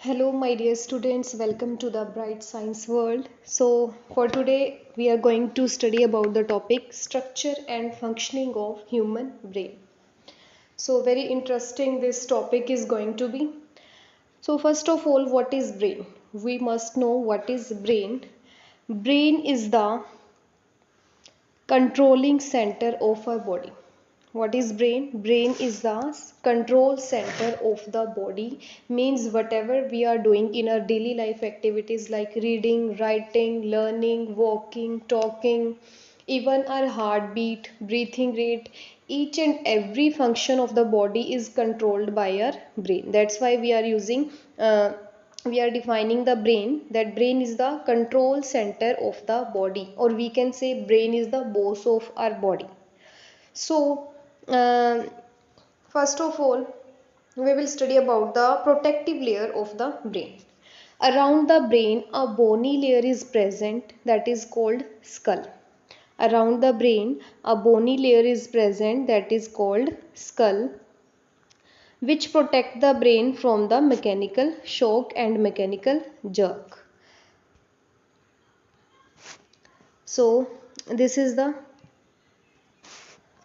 Hello, my dear students. Welcome to the Bright Science World. So, for today, we are going to study about the topic structure and functioning of human brain. So, very interesting this topic is going to be. So, first of all, what is brain? We must know what is brain. Brain is the controlling center of our body. What is brain? Brain is the control center of the body, means whatever we are doing in our daily life activities like reading, writing, learning, walking, talking, even our heartbeat, breathing rate, each and every function of the body is controlled by our brain. That's why we are using we are defining the brain, that brain is the control center of the body, or we can say brain is the boss of our body. So uh, first of all, we will study about the protective layer of the brain. Around the brain a bony layer is present, that is called skull. Around the brain a bony layer is present, that is called skull, which protect the brain from the mechanical shock and mechanical jerk. So this is the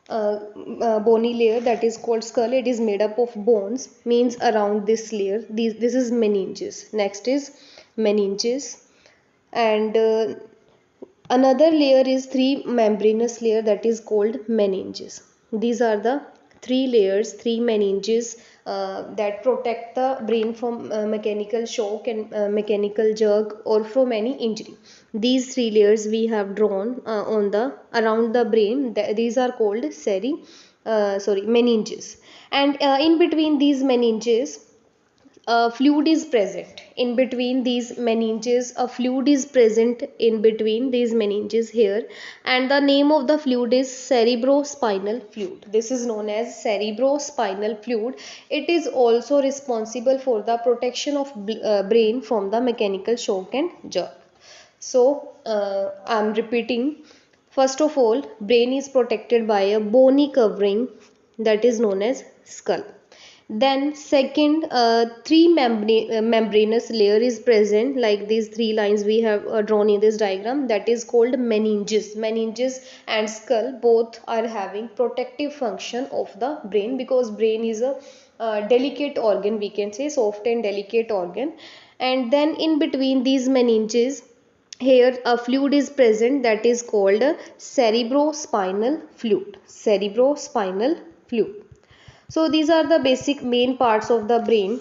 bony layer, that is called skull. It is made up of bones, means around this layer this is meninges. Next is meninges, and another layer is three membranous layer, that is called meninges. These are the three layers, three meninges that protect the brain from mechanical shock and mechanical jerk or from any injury. These three layers we have drawn on the around the brain. These are called meninges, and in between these meninges fluid is present. In between these meninges a fluid is present in between these meninges here, and the name of the fluid is cerebrospinal fluid. This is known as cerebrospinal fluid. It is also responsible for the protection of brain from the mechanical shock and jerk. So I am repeating. First of all, brain is protected by a bony covering, that is known as skull. Then second, membranous layer is present, like these three lines we have drawn in this diagram, that is called meninges. Meninges and skull both are having protective function of the brain, because brain is a delicate organ, we can say soft and delicate organ. And then in between these meninges, here a fluid is present, that is called cerebrospinal fluid. Cerebrospinal fluid. So these are the basic main parts of the brain,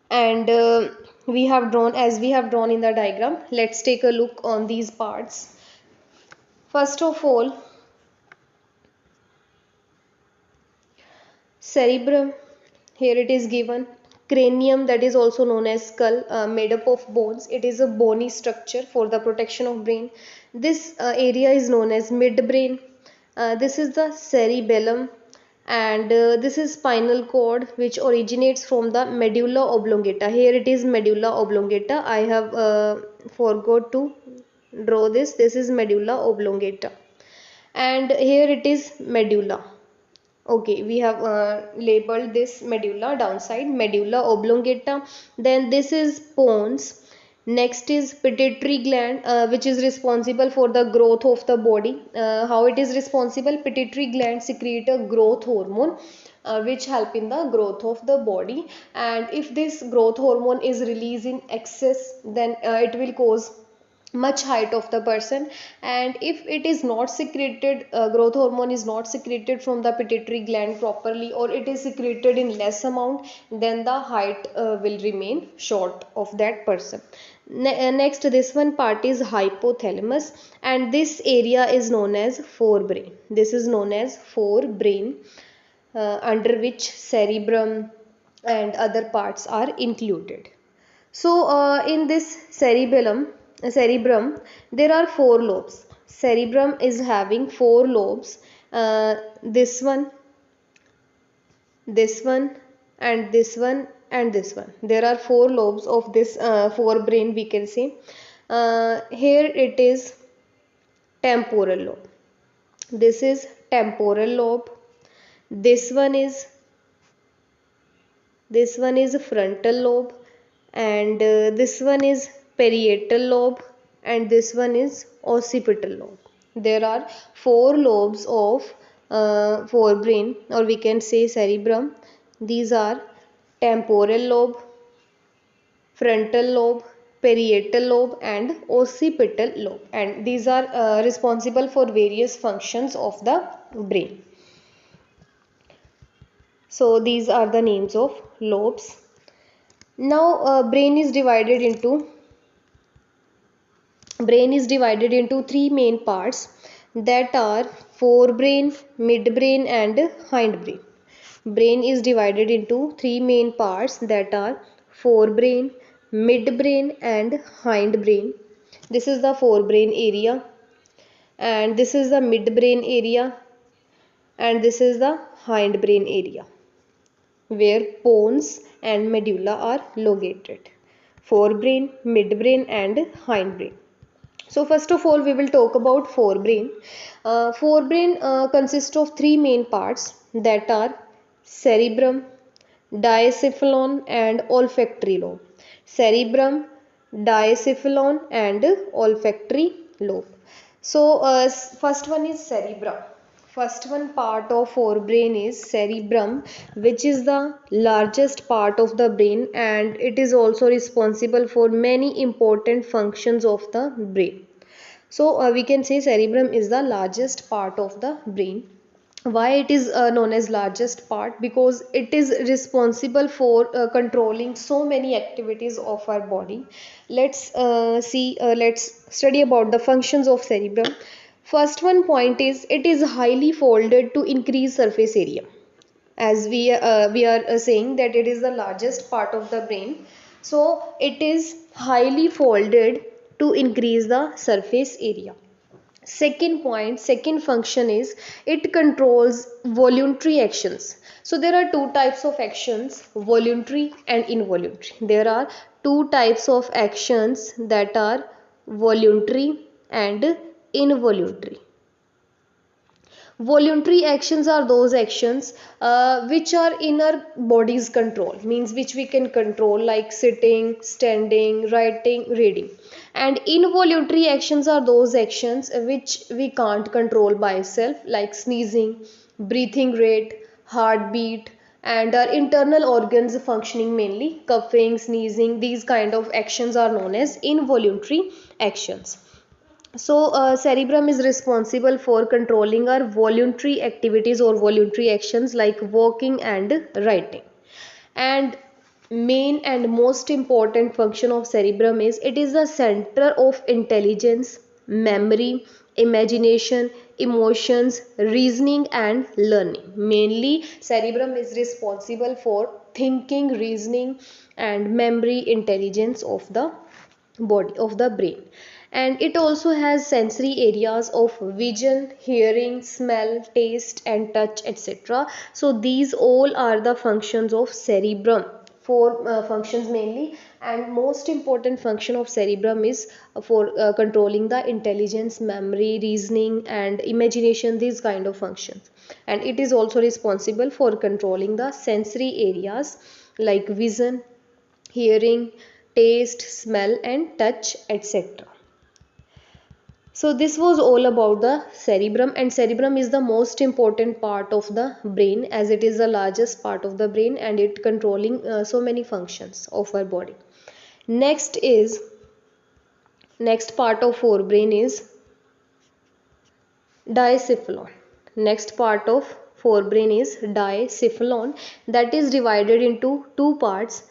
and we have drawn, as we have drawn in the diagram. Let's take a look on these parts. First of all, cerebrum, here it is given. Cranium, that is also known as skull, made up of bones. It is a bony structure for the protection of brain. This area is known as midbrain. This is the cerebellum, and this is spinal cord, which originates from the medulla oblongata. Here it is medulla oblongata. I have forgot to draw this. This is medulla oblongata, and here it is medulla. Okay, we have labeled this medulla downside, medulla oblongata. Then this is pons. Next is pituitary gland, which is responsible for the growth of the body. How it is responsible? Pituitary gland secrete a growth hormone, which help in the growth of the body, and if this growth hormone is released in excess, then it will cause much height of the person. And if it is not secreted, growth hormone is not secreted from the pituitary gland properly, or it is secreted in less amount, then the height will remain short of that person. Next, this one part is hypothalamus, and this area is known as forebrain. This is known as forebrain, under which cerebrum and other parts are included. So in this cerebrum, there are four lobes. Cerebrum is having four lobes. This one, this one, and this one, and this one. There are four lobes of this forebrain, we can say. Here it is temporal lobe. This is temporal lobe. This one is frontal lobe, and this one is parietal lobe, and this one is occipital lobe. There are four lobes of forebrain, or we can say cerebrum. These are temporal lobe, frontal lobe, parietal lobe, and occipital lobe, and these are responsible for various functions of the brain. So these are the names of lobes. Now brain is divided into three main parts, that are forebrain, midbrain, and hindbrain. Brain is divided into three main parts, that are forebrain, midbrain, and hindbrain. This is the forebrain area, and this is the midbrain area, and this is the hindbrain area, where pons and medulla are located. Forebrain, midbrain, and hindbrain. So first of all, we will talk about forebrain. Forebrain consists of three main parts, that are cerebrum, diencephalon, and olfactory lobe. Cerebrum, diencephalon, and olfactory lobe. So first one is cerebrum. First one part of forebrain is cerebrum, which is the largest part of the brain, and it is also responsible for many important functions of the brain. So we can say cerebrum is the largest part of the brain. Why it is known as largest part? Because it is responsible for controlling so many activities of our body. Let's study about the functions of cerebrum. First one point is, it is highly folded to increase surface area. As we are saying that it is the largest part of the brain, so it is highly folded to increase the surface area. Second point, second function is, it controls voluntary actions. So there are two types of actions, voluntary and involuntary. There are two types of actions, that are voluntary and involuntary. Voluntary actions are those actions which are in our body's control, means which we can control, like sitting, standing, writing, reading. And involuntary actions are those actions which we can't control by self, like sneezing, breathing rate, heartbeat, and our internal organs functioning, mainly coughing, sneezing. These kind of actions are known as involuntary actions. So cerebrum is responsible for controlling our voluntary activities or voluntary actions, like walking and writing. And main and most important function of cerebrum is, it is the center of intelligence, memory, imagination, emotions, reasoning, and learning. Mainly cerebrum is responsible for thinking, reasoning, and memory, intelligence of the body, of the brain. And it also has sensory areas of vision, hearing, smell, taste, and touch, etc. So these all are the functions of cerebrum. Four functions mainly, and most important function of cerebrum is for controlling the intelligence, memory, reasoning, and imagination, these kind of functions. And it is also responsible for controlling the sensory areas, like vision, hearing, taste, smell, and touch, etc. So this was all about the cerebrum, and cerebrum is the most important part of the brain, as it is the largest part of the brain, and it controlling so many functions of our body. Next is, next part of forebrain is diencephalon. Next part of forebrain is diencephalon, that is divided into two parts,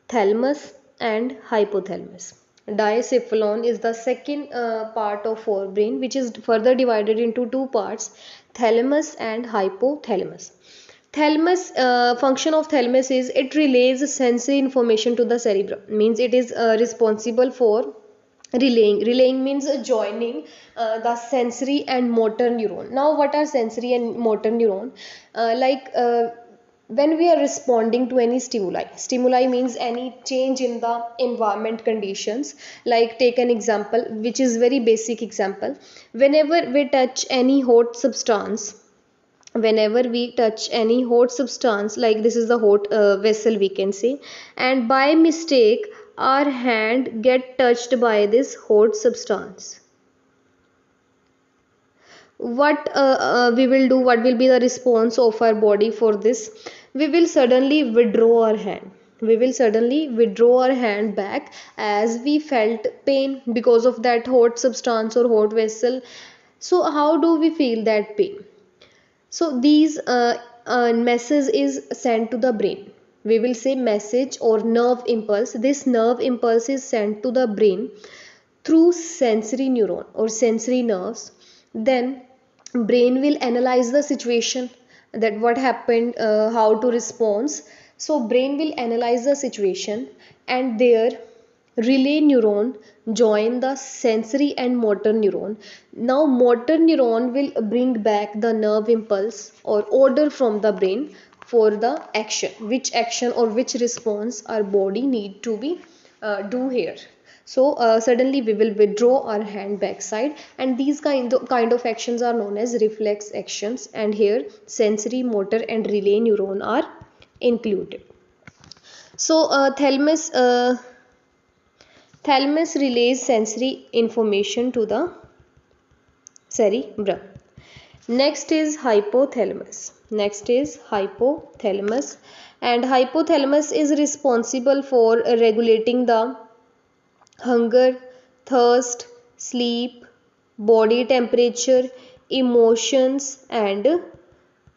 thalamus and hypothalamus. Diencephalon is the second part of forebrain, which is further divided into two parts, thalamus and hypothalamus. Thalamus, function of thalamus is, it relays sensory information to the cerebrum, means it is responsible for relaying means joining the sensory and motor neuron. Now what are sensory and motor neuron? When we are responding to any stimuli means any change in the environment conditions. Like take an example, which is very basic example. Whenever we touch any hot substance, whenever we touch any hot substance, like this is the hot vessel we can say, and by mistake our hand get touched by this hot substance, what we will do, what will be the response of our body for this? We will suddenly withdraw our hand, we will suddenly withdraw our hand back, as we felt pain because of that hot substance or hot vessel. So how do we feel that pain? So these message is sent to the brain, we will say message or nerve impulse. This nerve impulse is sent to the brain through sensory neuron or sensory nerves. Then brain will analyze the situation, that what happened, how to respond. So brain will analyze the situation, and there relay neuron join the sensory and motor neuron. Now motor neuron will bring back the nerve impulse or order from the brain for the action, which action or which response our body need to be do here. So suddenly we will withdraw our hand backside, and these kind of actions are known as reflex actions, and here sensory, motor and relay neuron are included. So thalamus relays sensory information to the cerebrum. Next is hypothalamus. Next is hypothalamus, and hypothalamus is responsible for regulating the hunger, thirst, sleep, body temperature, emotions, and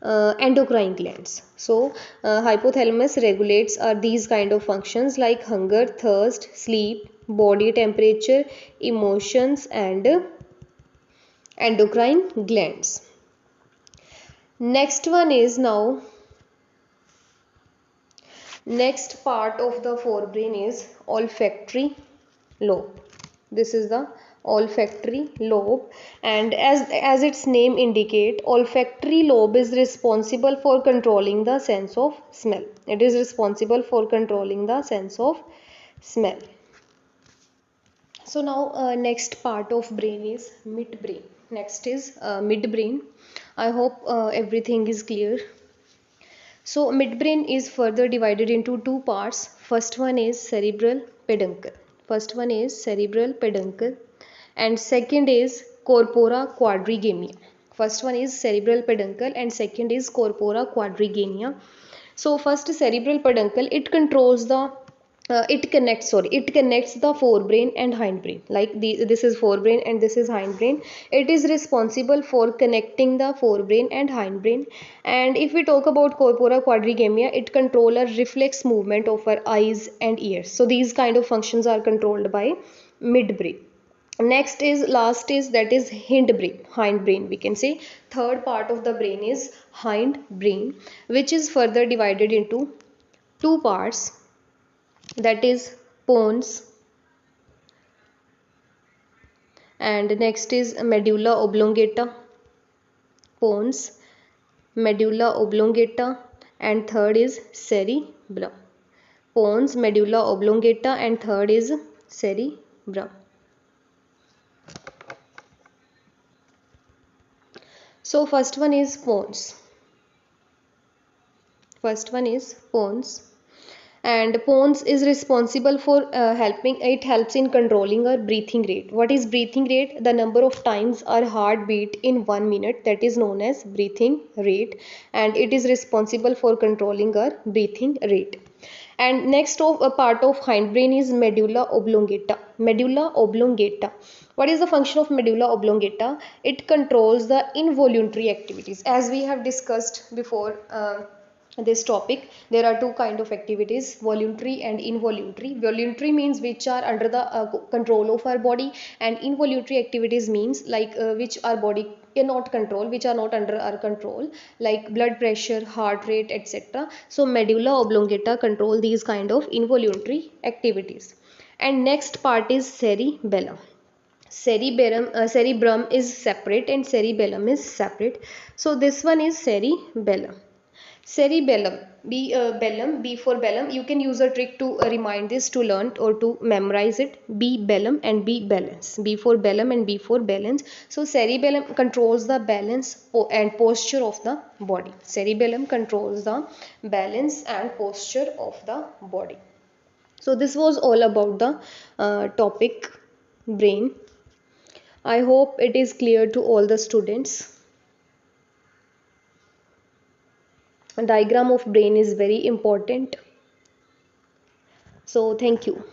endocrine glands. So hypothalamus regulates these kind of functions like hunger, thirst, sleep, body temperature, emotions, and endocrine glands. Next one is now, next part of the forebrain is olfactory lobe. This is the olfactory lobe, and as its name indicate, olfactory lobe is responsible for controlling the sense of smell. It is responsible for controlling the sense of smell. So now next part of brain is midbrain. Next is midbrain. I hope everything is clear. So midbrain is further divided into two parts. First one is cerebral peduncle. First one is cerebral peduncle, and second is corpora quadrigemia. First one is cerebral peduncle and second is corpora quadrigemia. So first cerebral peduncle, it controls the it connects the forebrain and hindbrain, like this is forebrain and this is hindbrain. It is responsible for connecting the forebrain and hindbrain. And if we talk about corpora quadrigemia, it control a reflex movement of our eyes and ears. So these kind of functions are controlled by midbrain. Next is last is that is hindbrain we can say. Third part of the brain is hindbrain, which is further divided into two parts, that is pons, and next is medulla oblongata. Pons, medulla oblongata, and third is cerebrum. Pons, medulla oblongata, and third is cerebrum. So first one is pons. First one is pons, and pons is responsible for it helps in controlling our breathing rate. What is breathing rate? The number of times our heart beat in 1 minute, that is known as breathing rate, and it is responsible for controlling our breathing rate. And next of a part of hindbrain is medulla oblongata. Medulla oblongata, what is the function of medulla oblongata? It controls the involuntary activities. As we have discussed before this topic, there are two kind of activities, voluntary and involuntary. Voluntary means which are under the control of our body, and involuntary activities means like which our body cannot control, which are not under our control, like blood pressure, heart rate, etc. So medulla oblongata control these kind of involuntary activities. And next part is cerebellum. Cerebrum is separate and cerebellum is separate. So this one is cerebellum. Cerebellum, bellum, B for bellum. You can use a trick to remind this, to learn or to memorize it. B bellum and B balance. B for bellum and B for balance. So cerebellum controls the balance and posture of the body. Cerebellum controls the balance and posture of the body. So this was all about the topic brain. I hope it is clear to all the students. A diagram of brain is very important. So thank you.